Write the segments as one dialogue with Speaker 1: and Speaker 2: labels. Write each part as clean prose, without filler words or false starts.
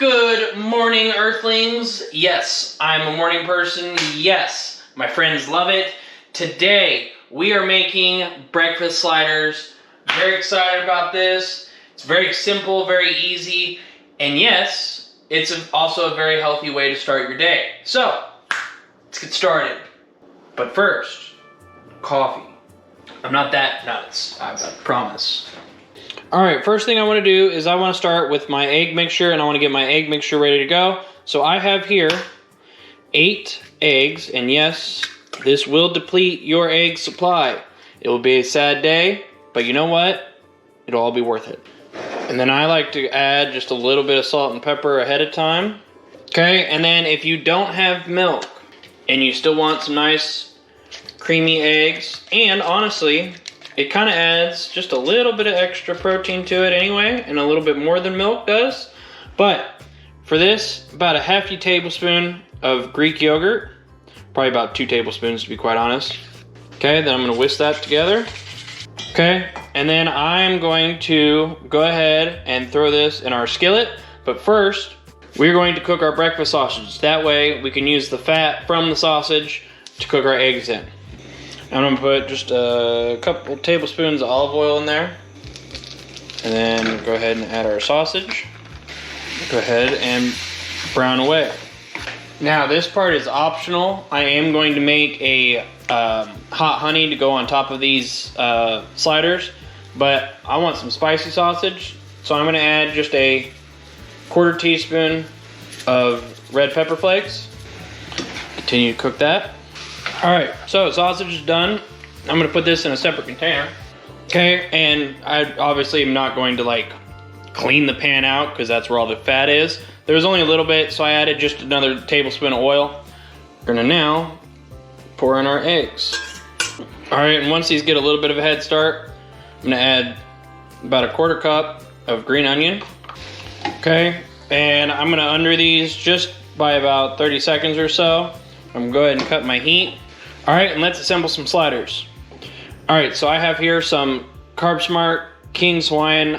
Speaker 1: Good morning, Earthlings. Yes, I'm a morning person. Yes, my friends love it. Today, we are making breakfast sliders. Very excited about this. It's very simple, very easy, and yes, it's also a very healthy way to start your day. So, let's get started. But first, coffee. I'm not that nuts, I promise. Alright, first thing I want to do is I want to start with my egg mixture, and I want to get my egg mixture ready to go. So I have here 8 eggs, and yes, this will deplete your egg supply. It will be a sad day, but you know what? It'll all be worth it. And then I like to add just a little bit of salt and pepper ahead of time. Okay, and then if you don't have milk, and you still want some nice creamy eggs, and honestly, it kind of adds just a little bit of extra protein to it anyway, and a little bit more than milk does. But for this, about a half a tablespoon of Greek yogurt, probably about 2 tablespoons to be quite honest. Okay, then I'm gonna whisk that together. Okay, and then I'm going to go ahead and throw this in our skillet. But first, we're going to cook our breakfast sausage. That way we can use the fat from the sausage to cook our eggs in. I'm gonna put just a couple tablespoons of olive oil in there. And then go ahead and add our sausage. Go ahead and brown away. Now this part is optional. I am going to make a hot honey to go on top of these sliders. But I want some spicy sausage. So I'm gonna add just a 1/4 teaspoon of red pepper flakes. Continue to cook that. Alright, so sausage is done. I'm gonna put this in a separate container. Okay, and I obviously am not going to like clean the pan out because that's where all the fat is. There was only a little bit, so I added just another tablespoon of oil. We're gonna now pour in our eggs. Alright, and once these get a little bit of a head start, I'm gonna add about a 1/4 cup of green onion. Okay, and I'm gonna under these just by about 30 seconds or so. I'm gonna go ahead and cut my heat. All right, and let's assemble some sliders. All right, so I have here some Carb Smart King's Hawaiian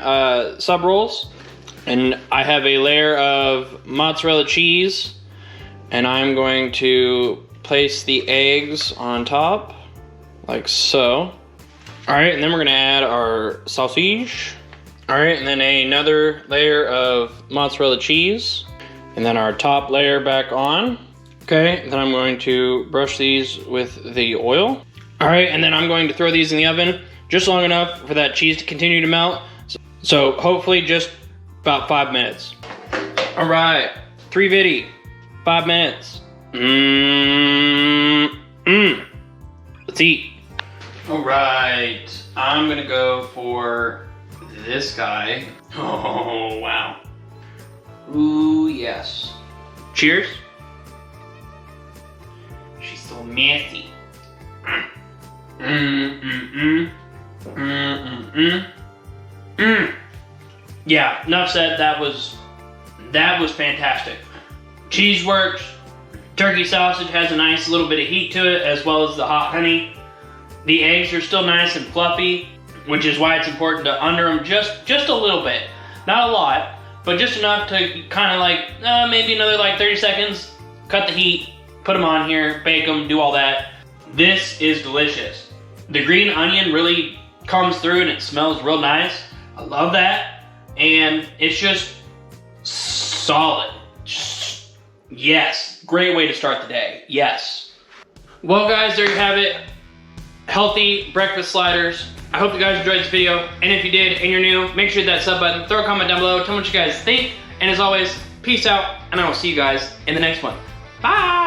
Speaker 1: sub rolls, and I have a layer of mozzarella cheese, and I'm going to place the eggs on top, like so. All right, and then we're gonna add our sausage. All right, and then another layer of mozzarella cheese, and then our top layer back on. Okay, then I'm going to brush these with the oil. All right, and then I'm going to throw these in the oven just long enough for that cheese to continue to melt. So hopefully just about 5 minutes. All right, 350, 5 minutes. Let's eat. All right, I'm gonna go for this guy. Oh, wow. Ooh, yes. Cheers. She's so nasty. Yeah, enough said. That was fantastic. Cheese works. Turkey sausage has a nice little bit of heat to it, as well as the hot honey. The eggs are still nice and fluffy, which is why it's important to under them just a little bit. Not a lot, but just enough to kind of like, maybe another like 30 seconds. Cut the heat. Put them on here, bake them, do all that. This is delicious. The green onion really comes through and it smells real nice. I love that. And it's just solid. Yes, great way to start the day, yes. Well guys, there you have it. Healthy breakfast sliders. I hope you guys enjoyed this video. And if you did and you're new, make sure to hit that sub button, throw a comment down below, tell me what you guys think. And as always, peace out, and I will see you guys in the next one. Bye!